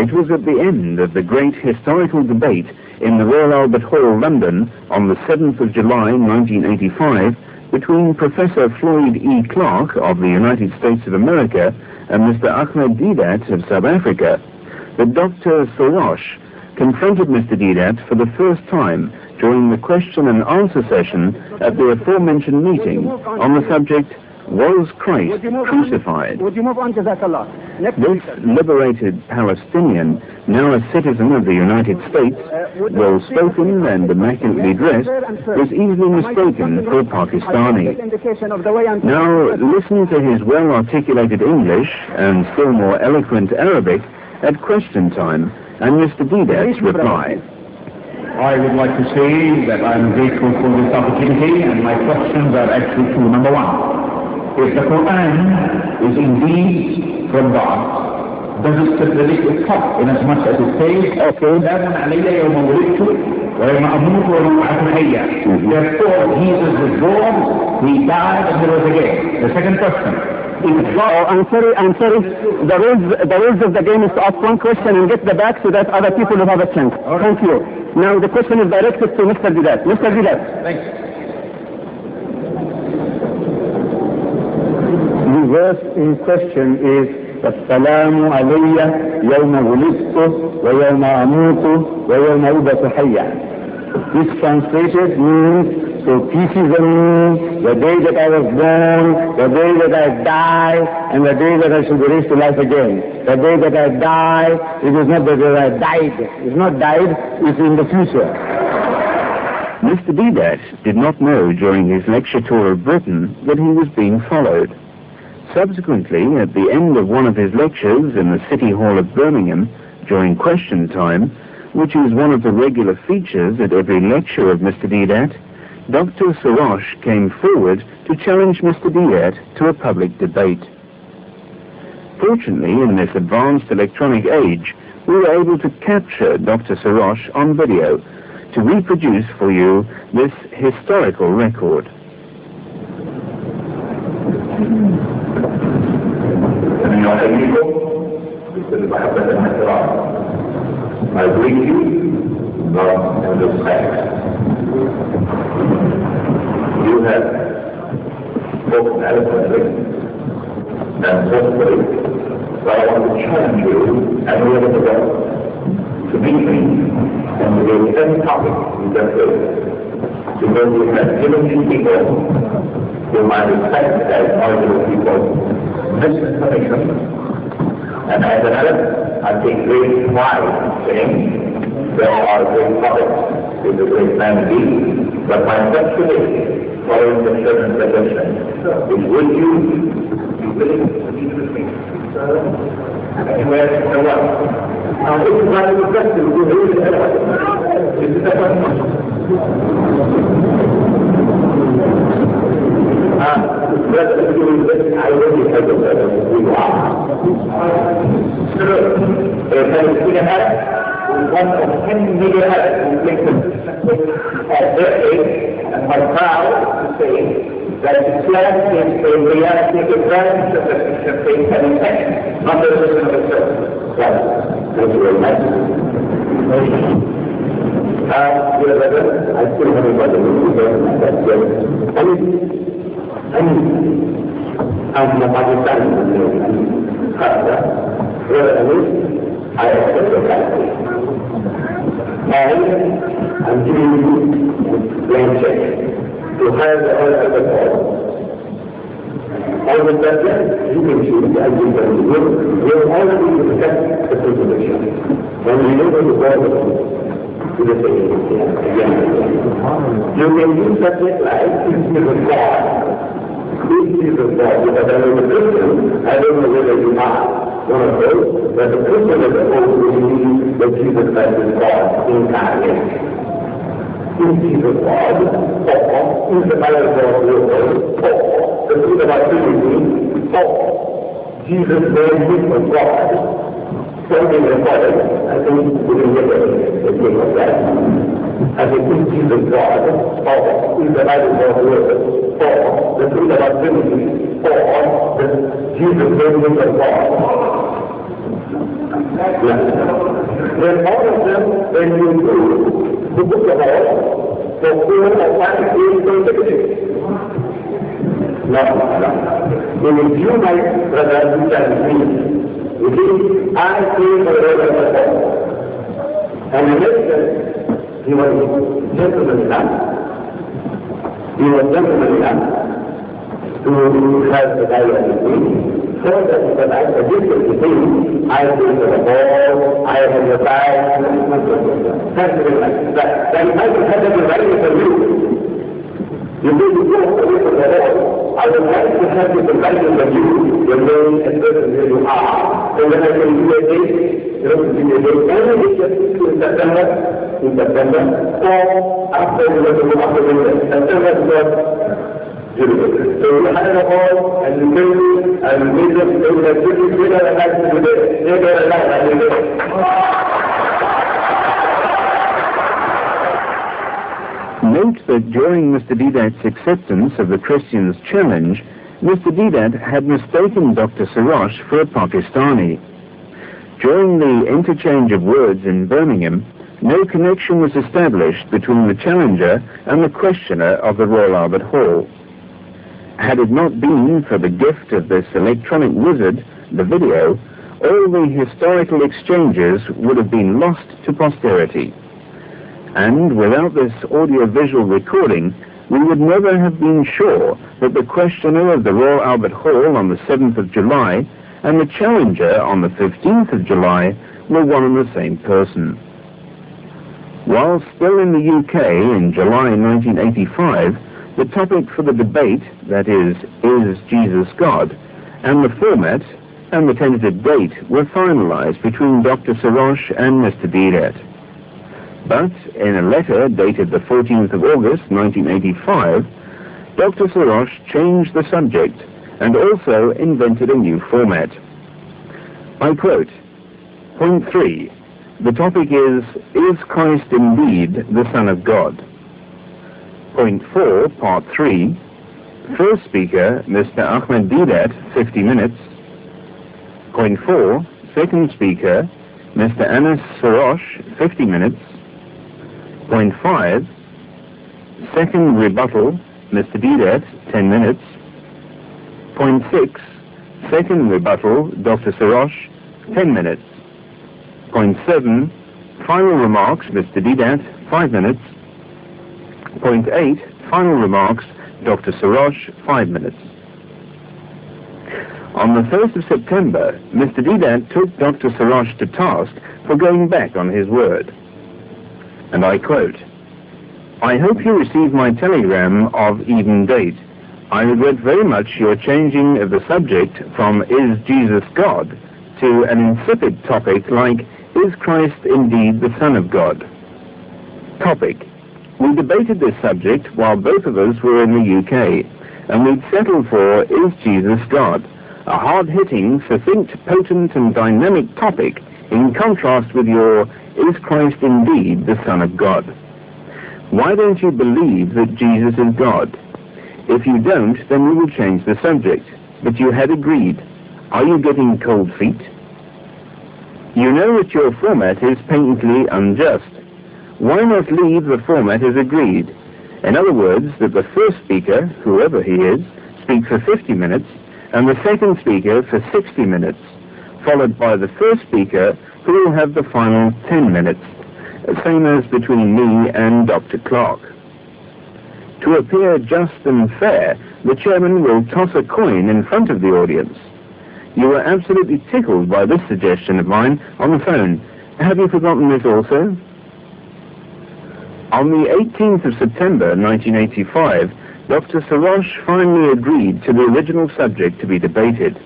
It was at the end of the great historical debate in the Royal Albert Hall, London, on the 7th of July 1985, between Professor Floyd E. Clark of the United States of America and Mr. Ahmed Deedat of South Africa, that Dr. Shorrosh confronted Mr. Deedat for the first time during the question and answer session at the aforementioned meeting on the subject, "Was Christ crucified?" This liberated Palestinian, now a citizen of the United States, well-spoken and immaculately dressed, was easily mistaken for a Pakistani. Now listen to his well-articulated English and still more eloquent Arabic at question time and Mr. Deedat's reply. I would like to say that I'm grateful for this opportunity, and my questions are actually two. Number one, if the Quran is indeed from God, does it contradict itself in as much as it says, therefore Jesus was born, he died, and he rose again. The second question. I'm sorry. The rules of the game is to ask one question and get the back so that other people will have a chance. Right. Thank you. Now the question is directed to Mr. Deedat. Mr. Deedat. Thanks. The verse in question is السلام علي يوم ولدت ويوم أموت ويوم أبعث حيا. This translated means, so peace is on me, the day that I was born, the day that I die, and the day that I shall be raised to life again. The day that I die, it is not the day that I died. It's not died, it's in the future. Mr. Deedat did not know during his lecture tour of Britain that he was being followed. Subsequently, at the end of one of his lectures in the City Hall of Birmingham, during question time, which is one of the regular features at every lecture of Mr. Deedat, Dr. Shorrosh came forward to challenge Mr. Deedat to a public debate. Fortunately, in this advanced electronic age, we were able to capture Dr. Shorrosh on video to reproduce for you this historical record. I greet you, love and respect. You have spoken eloquently and forcefully, but I want to challenge you and the other together to meet me and to give any topic you can face, because you have given you people whom I respect as ordinary people misinformation. And as an Arab, I take great pride in saying there are great topics with the great man be, but my question is, following the certain tradition, is would you be willing to meet with me? Anywhere in the world. Now this is not a question, you really this is a question. But if you listen, I really have a better who you are. A Palestinian Arab, one of 10 million Arabs who make at their age and are proud to say that Islam is a reality, a branch of the Christian faith and intent, not the religion of itself. Thank you very much. Dear brother, I still have a brother who is I'm from Pakistan, I accept the country. And I'm giving you blank check to hire the oil at the call. All the budget, you can choose, as you can do. We'll already discuss the situation. When we look at the border, to the same again. You can use subject like, this is a God. This is a God, because I am a Christian, I don't know whether you are one of those, but the Christian is supposed to believe that Jesus Christ is God incarnate. Is Jesus God? Is the Bible God real? The truth about Trinity? Jesus was God. Something recorded, I think we can get a thing of that. As it is Jesus God, is the Bible God real? The truth about Trinity, that Jesus was God. Then all of them, when you do the book of all, for 4 or 5 days consecutive. No. So if you, my brother, you tell me, you see, I pray for the Lord of the Lord. And the next day, he was gentleman enough. He was gentleman enough to have the dialogue with me. So that I suggested to him, I pray for the ball, I have the bag, thank you very much. That if I could have that value for you, you will go away from the ball. I would like to have the value for you, your name and person where you are. So when I can do a date, only in September, or after the September was beautiful. So we had a hall and we built and we made them so that we could get our lives to the day. They got a life and they Note that during Mr. Deedat's acceptance of the Christians' challenge, Mr. Deedat had mistaken Dr. Shorrosh for a Pakistani. During the interchange of words in Birmingham, no connection was established between the challenger and the questioner of the Royal Albert Hall. Had it not been for the gift of this electronic wizard, the video, all the historical exchanges would have been lost to posterity. And without this audio-visual recording, we would never have been sure that the questioner of the Royal Albert Hall on the 7th of July and the challenger on the 15th of July were one and the same person. While still in the UK in July 1985, the topic for the debate, that is Jesus God, and the format and the tentative date were finalized between Dr. Shorrosh and Mr. Deedat. But in a letter dated the 14th of August 1985, Dr. Shorrosh changed the subject and also invented a new format. I quote, Point 3. The topic is Christ indeed the Son of God? Point 4, Part 3. First speaker, Mr. Ahmed Deedat, 50 minutes. Point 4, second speaker, Mr. Anas Shorrosh, 50 minutes. Point 5, second rebuttal, Mr. Deedat, 10 minutes. Point 6, second rebuttal, Dr. Shorrosh, 10 minutes. Point 7, final remarks, Mr. Deedat, 5 minutes. Point 8, final remarks, Dr. Shorrosh, 5 minutes. On the 1st of September, Mr. Deedat took Dr. Shorrosh to task for going back on his word. And I quote, I hope you received my telegram of even date. I regret very much your changing of the subject from Is Jesus God to an insipid topic like Is Christ indeed the Son of God? Topic. We debated this subject while both of us were in the UK, and we'd settled for Is Jesus God? A hard-hitting, succinct, potent and dynamic topic in contrast with your Is Christ indeed the Son of God? Why don't you believe that Jesus is God? If you don't, then we will change the subject. But you had agreed. Are you getting cold feet? You know that your format is patently unjust. Why not leave the format as agreed? In other words, that the first speaker, whoever he is, speak for 50 minutes, and the second speaker for 60 minutes, followed by the first speaker, who will have the final 10 minutes, same as between me and Dr. Clark. To appear just and fair, the chairman will toss a coin in front of the audience. You were absolutely tickled by this suggestion of mine on the phone. Have you forgotten this also? On the 18th of September 1985, Dr. Shorrosh finally agreed to the original subject to be debated,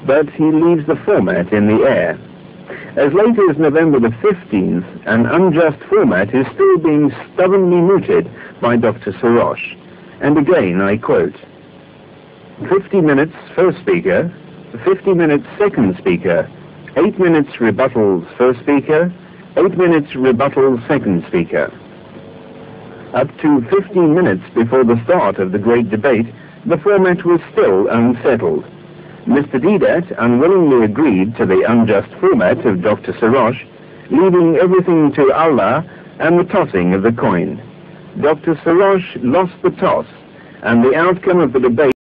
but he leaves the format in the air. As late as November the 15th, an unjust format is still being stubbornly mooted by Dr. Shorrosh. And again, I quote, 50 minutes first speaker, 50 minutes second speaker, 8 minutes rebuttals first speaker, 8 minutes rebuttal second speaker. Up to 15 minutes before the start of the great debate, the format was still unsettled. Mr. Deedat unwillingly agreed to the unjust format of Dr. Shorrosh, leaving everything to Allah and the tossing of the coin. Dr. Shorrosh lost the toss, and the outcome of the debate